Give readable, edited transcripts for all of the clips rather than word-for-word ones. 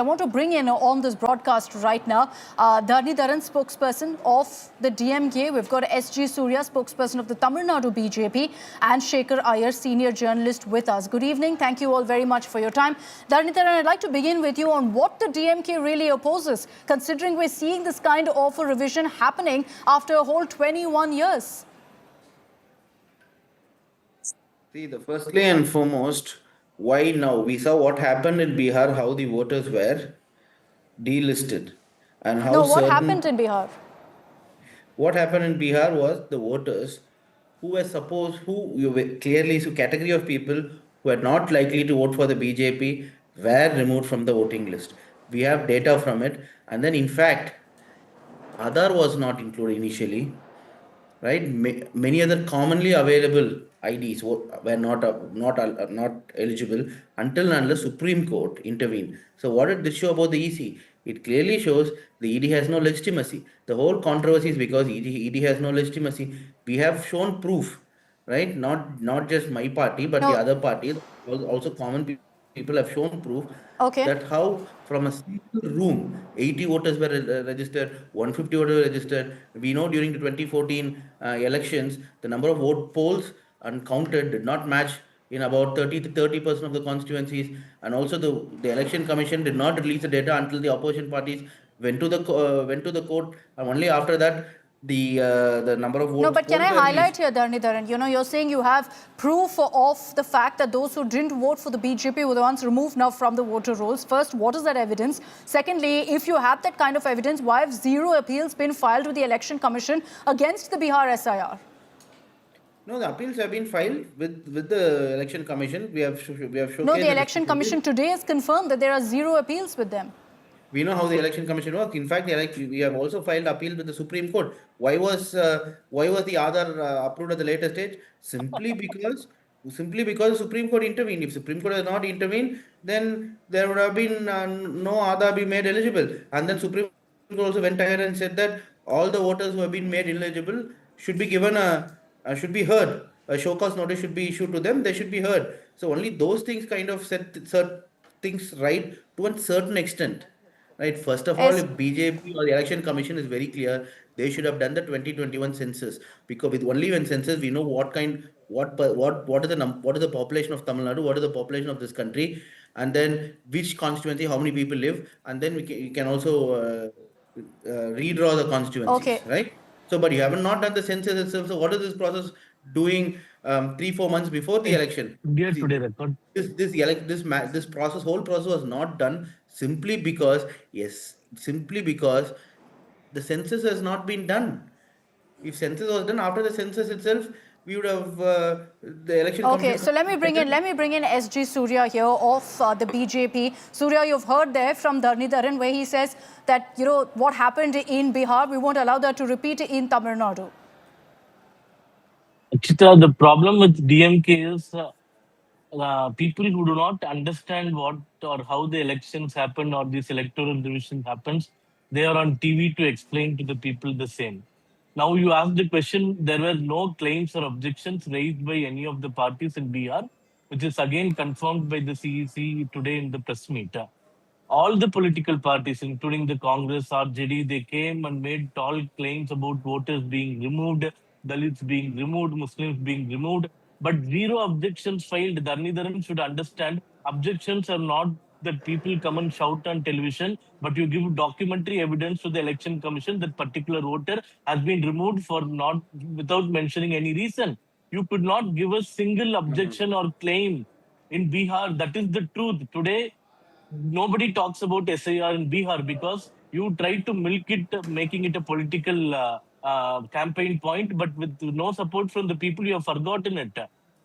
I want to bring in on this broadcast right now Dhani Dharan, spokesperson of the DMK. We've got SG Surya, spokesperson of the Tamil Nadu BJP, and Shekhar Iyer, senior journalist with us. Good evening. Thank you all very much for your time. Dhani Dharan, I'd like to begin with you on what the DMK really opposes, considering we're seeing this kind of a revision happening after a whole 21 years. See, firstly and foremost, why now? We saw what happened in Bihar, how the voters were delisted, and how what happened in Bihar? What happened in Bihar was the voters who were clearly, so category of people who were not likely to vote for the BJP were removed from the voting list. We have data from it, and then in fact, Aadhaar was not included initially, right? Many other commonly available IDs were not eligible until and unless Supreme Court intervened. So what did this show about the EC? It clearly shows the ED has no legitimacy. The whole controversy is because ED has no legitimacy. We have shown proof, right? Not just my party, but the other parties, also common people have shown proof that how from a single room 80 voters were registered, 150 voters were registered. We know during the 2014 elections, the number of vote polls uncounted did not match in about 30% of the constituencies, and also the election commission did not release the data until the opposition parties went to the court, and only after that the number of votes. No, but can I highlight here, Dhani Dharan? You're saying you have proof of the fact that those who didn't vote for the BJP were the ones removed now from the voter rolls. First, what is that evidence? Secondly, if you have that kind of evidence, why have zero appeals been filed with the Election Commission against the Bihar SIR? No, the appeals have been filed with the Election Commission. We have shown. No, the Election Commission today has confirmed that there are zero appeals with them. We know how the Election Commission works. In fact, we have also filed appeal with the Supreme Court. Why was the Aadhaar approved at the later stage? Simply because the Supreme Court intervened. If Supreme Court has not intervened, then there would have been no Aadhaar be made eligible. And then Supreme Court also went ahead and said that all the voters who have been made eligible should be given should be heard. A show cause notice should be issued to them. They should be heard. So only those things kind of set things right to a certain extent. Right. First of all, if BJP or the Election Commission is very clear, they should have done the 2021 census, because with only one census we know what is the population of Tamil Nadu, what is the population of this country, and then which constituency, how many people live, and then we can also redraw the constituencies. Right. So, but you have not done the census itself. So, what is this process doing 3-4 months before the election? This process, whole process was not done simply because the census has not been done. If census was done after the census itself, we would have the election. Okay, so let me bring in SG Surya here of the BJP. Surya, you've heard there from Dhani Dharan where he says that what happened in Bihar, we won't allow that to repeat in Tamil Nadu. Chitra, the problem with DMK is people who do not understand what or how the elections happen or this electoral division happens, they are on TV to explain to the people the same. Now you ask the question, there were no claims or objections raised by any of the parties in Bihar, which is again confirmed by the CEC today in the press meet. All the political parties, including the Congress, RJD, they came and made tall claims about voters being removed, Dalits being removed, Muslims being removed, but zero objections filed. Dhani Dharan should understand, objections are not that people come and shout on television, but you give documentary evidence to the Election Commission that particular voter has been removed for not without mentioning any reason. You could not give a single objection or claim in Bihar. That is the truth. Today, nobody talks about SIR in Bihar because you tried to milk it, making it a political campaign point, but with no support from the people, you have forgotten it.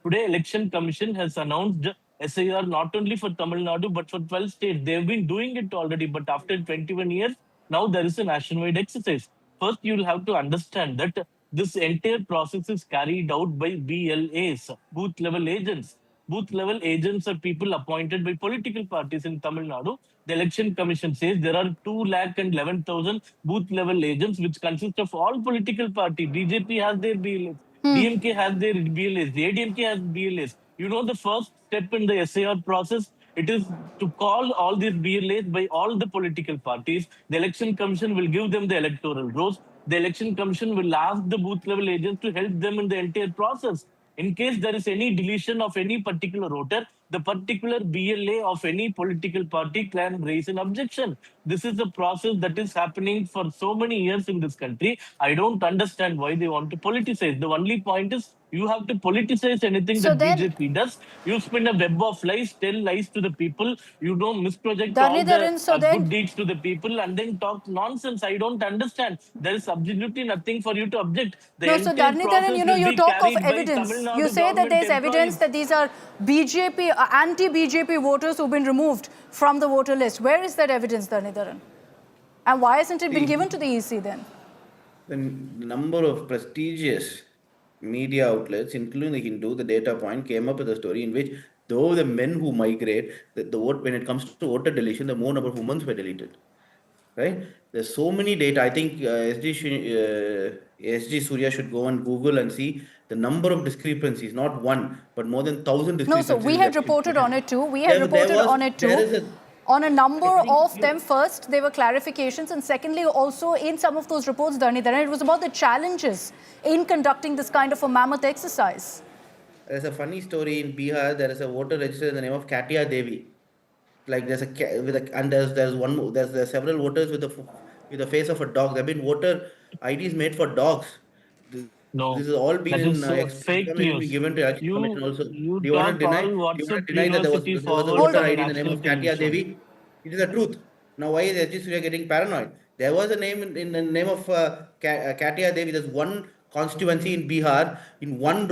Today, Election Commission has announced SIR not only for Tamil Nadu, but for 12 states. They've been doing it already, but after 21 years, now there is a nationwide exercise. First, you'll have to understand that this entire process is carried out by BLAs, booth level agents. Booth level agents are people appointed by political parties in Tamil Nadu. The Election Commission says there are 211,000 booth level agents, which consist of all political parties. BJP has their BLAs, DMK has their BLAs, the ADMK has BLAs. The first step in the SIR process It is to call all these BLAs by all the political parties. The election commission will give them the electoral rolls. The election commission will ask the booth level agents to help them in the entire process. In case there is any deletion of any particular voter, the particular BLA of any political party can raise an objection. This is a process that is happening for so many years in this country. I don't understand why they want to politicize. The only point is you have to politicize anything So that then, BJP does. You spin a web of lies, tell lies to the people. You don't misproject Dhani all the Dharan, so then good deeds to the people and then talk nonsense. I don't understand. There is absolutely nothing for you to object. The no, so entire Dhani Dharan, process you know, will you be talk of carried by Tamil evidence. You Nadu say that government there's evidence employees. that these are BJP, anti-BJP voters who've been removed from the voter list. Where is that evidence, Dhani Dharan? And why hasn't it been given to the EC then? The number of prestigious media outlets, including the Hindu, the data point came up with a story in which though the men who migrate, the vote when it comes to voter deletion, the more number of women were deleted. Right? There's so many data. I think SG Surya should go on Google and see the number of discrepancies, not one, but more than 1,000 No, discrepancies. so we had reported on it too. We had There reported was- on it there is too. a- On a number of them, first, there were clarifications, and secondly, also in some of those reports, Dhani Dharan, it was about the challenges in conducting this kind of a mammoth exercise. There's a funny story in Bihar. There is a voter registered in the name of Katya Devi. Like there's a with a and there's several voters with the face of a dog. There have been voter IDs made for dogs. This, No, this has all been that in is fake information news. given to election commission also. Do You you want to talk deny? all Do you want WhatsApp to deny that University there was a forwards Hold voter on. on ID in the name national of Katya television. Devi? It is the truth. Now why is SG Surya getting paranoid? There was a name in the name of Katya Devi. There's one constituency in Bihar. In one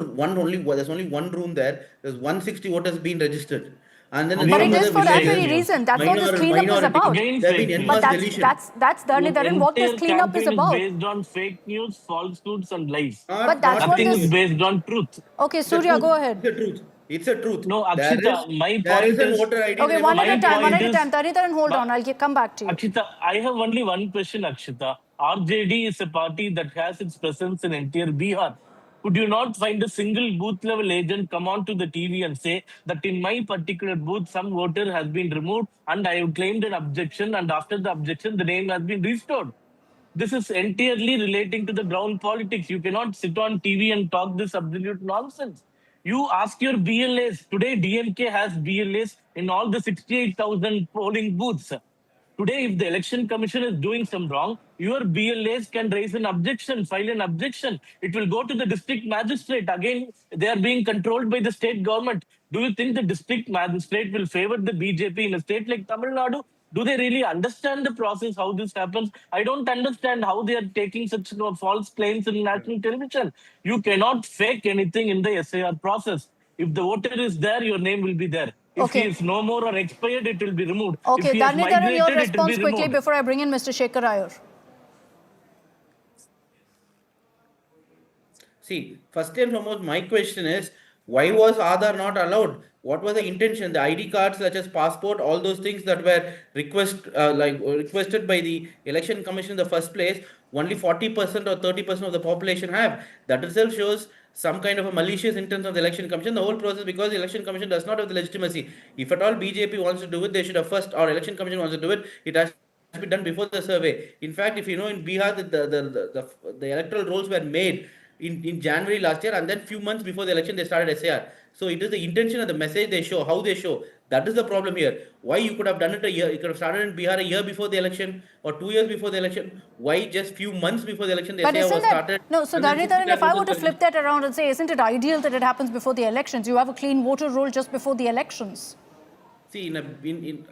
only there's only one room there. There's 160 voters being registered. And then in But some it other is for that villages, very reason. That's what this minor cleanup is minority, about. Again, there have been fake But news. enforced deletion. that's Dhani Your Dharan, what this entire cleanup is campaign is about. based on fake news, falsehoods, and lies. But that's Not what Nothing this. is based on truth. Okay, It's a Surya, truth. go ahead. It's a truth. It's a truth. No, There Akshita, there is a voter ID. in the Okay, name one of at a my time, one point at a is- time. Dhani Dharan, hold but- on. I'll come back to you. Akshita, I have only one question, Akshita. RJD is a party that has its presence in entire Bihar. Could you not find a single booth level agent come on to the TV and say that in my particular booth, some voter has been removed and I have claimed an objection, and after the objection, the name has been restored? This is entirely relating to the ground politics. You cannot sit on TV and talk this absolute nonsense. You ask your BLAs. Today, DMK has BLAs in all the 68,000 polling booths. Today, if the election commission is doing some wrong, your BLAs can raise an objection, file an objection. It will go to the district magistrate. Again, they are being controlled by the state government. Do you think the district magistrate will favor the BJP in a state like Tamil Nadu? Do they really understand the process, how this happens? I don't understand how they are taking such false claims in national television. You cannot fake anything in the SAR process. If the voter is there, your name will be there. If Okay. he is no more or expired, it will be removed. If Okay, he has Dhani Dharan, your migrated, it will response be quickly removed. before I bring in Mr. Shekhar Iyer. See, first and foremost, my question is why was Aadhaar not allowed? What was the intention? The ID cards such as passport, all those things that were requested by the election commission in the first place, only 40% or 30% of the population have. That itself shows some kind of a malicious intent of the election commission. The whole process, because the election commission does not have the legitimacy. If at all BJP wants to do it, they should have first, or election commission wants to do it, it has to be done before the survey. In fact, if you know, in Bihar, the electoral rolls were made in January last year, and then few months before the election they started SAR. So it is the intention of the message they show, how they show. That is the problem here. Why you could have done it a year, you could have started in Bihar a year before the election or 2 years before the election. Why just few months before the election the But SAR isn't was that, started? no, so and then Dhani Dharan, if I were to 50,000 flip that around and say, isn't it ideal that it happens before the elections? You have a clean voter roll just before the elections. See,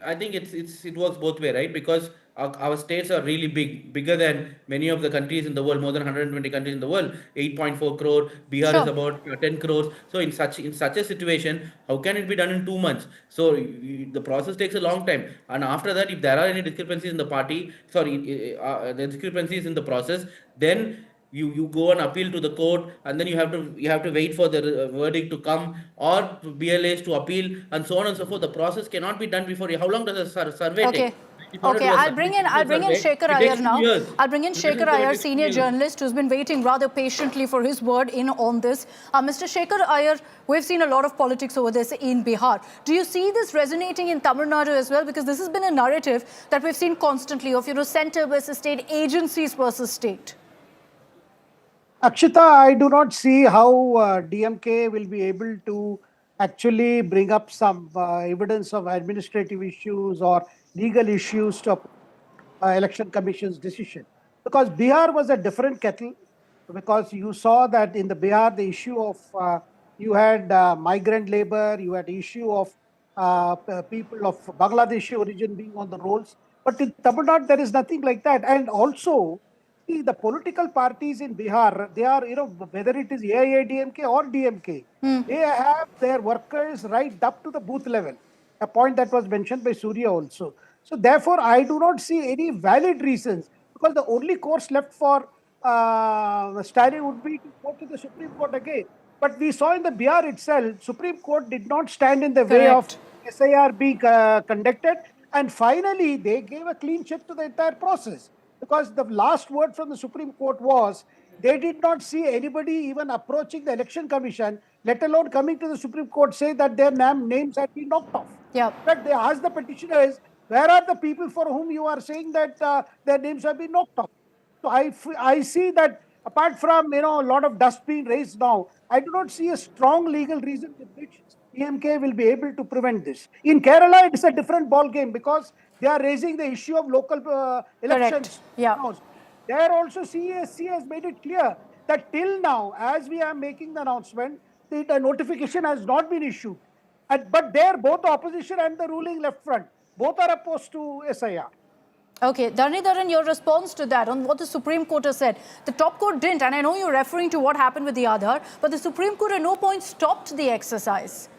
I think it works both way, right? Because our states are really big, bigger than many of the countries in the world, more than 120 countries in the world. 8.4 crore. Bihar is Sure. about 10 crores. So in such a situation, how can it be done in 2 months? So the process takes a long time. And after that, if there are any discrepancies in the party, the discrepancies in the process, then you go and appeal to the court, and then you have to wait for the verdict to come, or BLAs to appeal, and so on and so forth. The process cannot be done before. How long does a survey Okay. take? He thought Okay, it was I'll bring in survey. Shekhar It Iyer takes 2 now. years. I'll bring in National Shekhar survey Iyer, takes 2 senior years. journalist, who's been waiting rather patiently for his word in on this. Mr. Shekhar Iyer, we've seen a lot of politics over this in Bihar. Do you see this resonating in Tamil Nadu as well? Because this has been a narrative that we've seen constantly of, center versus state, agencies versus state. Akshita, I do not see how DMK will be able to actually bring up some evidence of administrative issues or legal issues to election commission's decision, because Bihar was a different kettle. Because you saw that in the Bihar, the issue of you had migrant labor, you had issue of people of Bangladeshi origin being on the rolls, but in Tamil Nadu there is nothing like that. And also, see, the political parties in Bihar, they are, whether it is AIADMK or DMK, they have their workers right up to the booth level, a point that was mentioned by Surya also. So therefore, I do not see any valid reasons, because the only course left for Stalin would be to go to the Supreme Court again. But we saw in the Bihar itself, Supreme Court did not stand in the way of SIR being conducted. And finally, they gave a clean check to the entire process, because the last word from the Supreme Court was they did not see anybody even approaching the election commission, let alone coming to the Supreme Court, say that their names had been knocked off. Yeah. But they asked the petitioners, where are the people for whom you are saying that their names have been knocked off? So I see that apart from, a lot of dust being raised now, I do not see a strong legal reason with which DMK will be able to prevent this. In Kerala, it's a different ball game, because they are raising the issue of local elections. Correct. Yeah. There also CESC has made it clear that till now, as we are making the announcement, the notification has not been issued. But there, both the opposition and the ruling left front, both are opposed to SIR. Okay, Dhani Dharan, your response to that on what the Supreme Court has said. The top court didn't, and I know you're referring to what happened with the Aadhaar, but the Supreme Court at no point stopped the exercise.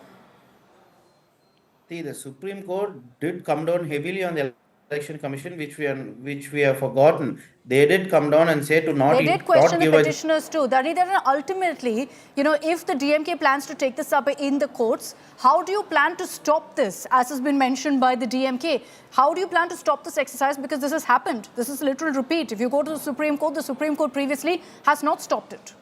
See, the Supreme Court did come down heavily on the Election Commission, which we have forgotten. They did come down and say to not. They did question the petitioners too. Dhani Dharan, ultimately, if the DMK plans to take this up in the courts, how do you plan to stop this? As has been mentioned by the DMK, how do you plan to stop this exercise? Because this has happened. This is a literal repeat. If you go to the Supreme Court previously has not stopped it.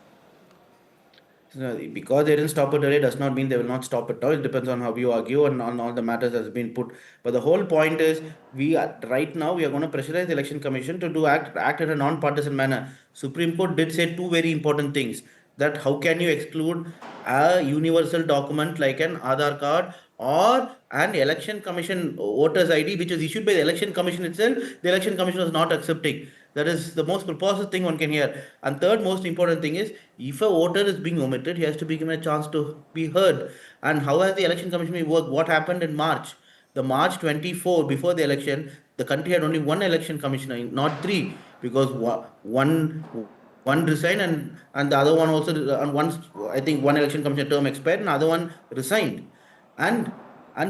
Because they didn't stop it earlier does not mean they will not stop it all. It depends on how you argue and on all the matters that has been put. But the whole point is, right now we are going to pressurize the Election Commission to act in a non-partisan manner. Supreme Court did say two very important things: that how can you exclude a universal document like an Aadhaar card or an Election Commission voters ID, which is issued by the Election Commission itself. The Election Commission was not accepting. That is the most preposterous thing one can hear. And third most important thing is, if a voter is being omitted, he has to be given a chance to be heard. And how has the Election Commission worked? What happened in March? The March 24, before the election, the country had only one election commissioner, not three, because one resigned and the other one also, I think one election commissioner term expired and the other one resigned. And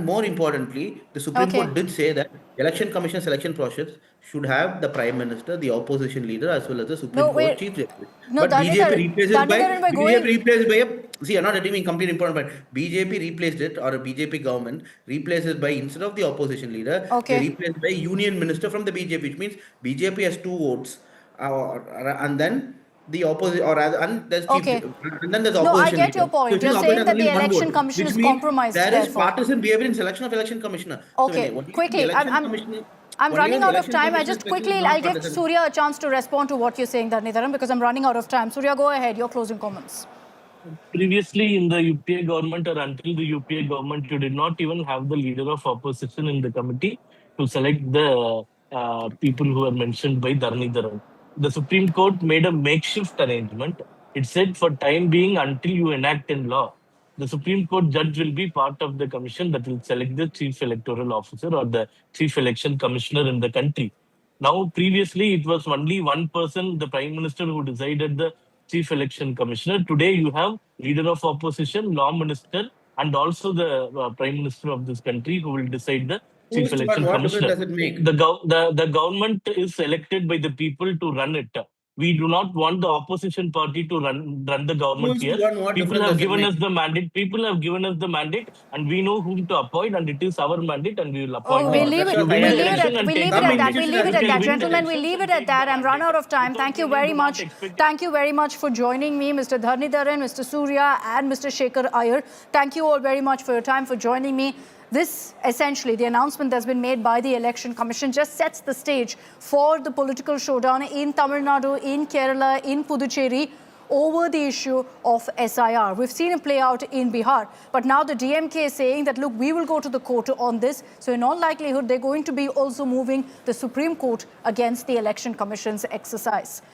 more importantly, the Supreme Court did say that Election Commission selection process should have the Prime Minister, the opposition leader, as well as the Supreme Court Chief Justice. But BJP replaced it by see, I'm not achieving complete important, but BJP replaced it, or a BJP government replaced it by, instead of the opposition leader, they replaced by Union Minister from the BJP, which means BJP has 2 votes, and then the opposite, and there's and then there's opposition. No, I get your point. You're saying that the Election Commission is compromised. There is partisan behavior in selection of Election Commissioner. Okay, so quickly, I'm running out of time. I'll give Surya a chance to respond to what you're saying, Dhani Dharan, because I'm running out of time. Surya, go ahead. Your closing comments. Previously, in the UPA government, or until the UPA government, you did not even have the leader of opposition in the committee to select the people who are mentioned by Dhani Dharan. The Supreme Court made a makeshift arrangement. It said, for time being, until you enact in law, the Supreme Court judge will be part of the commission that will select the chief electoral officer or the chief election commissioner in the country. Now, previously, it was only one person, the Prime Minister, who decided the chief election commissioner. Today, you have leader of opposition, law minister, and also the Prime Minister of this country who will decide the chief election commissioner. Does it make? The government is elected by the people to run it. We do not want the opposition party to run the government Who's here. to run what People difference have does it given us make? the mandate. People have given us the mandate, and we know whom to appoint, and it is our mandate, and we will appoint Oh, them. we'll leave it. You that's win what the I election agree. and We'll take leave the it at that. mandate. We'll institution leave it has at been that, You win the gentlemen. We'll elections leave it and at take that. the I'm run out of mandate. time. Without Thank you that, we very do not much. expect Thank you very much for joining me, Mr. Dhani Dharan, Mr. Surya, and Mr. Shekhar Iyer. Thank you all very much for your time, for joining me. This, essentially, the announcement that's been made by the Election Commission just sets the stage for the political showdown in Tamil Nadu, in Kerala, in Puducherry, over the issue of SIR. We've seen it play out in Bihar, but now the DMK is saying that, look, we will go to the court on this. So in all likelihood, they're going to be also moving the Supreme Court against the Election Commission's exercise.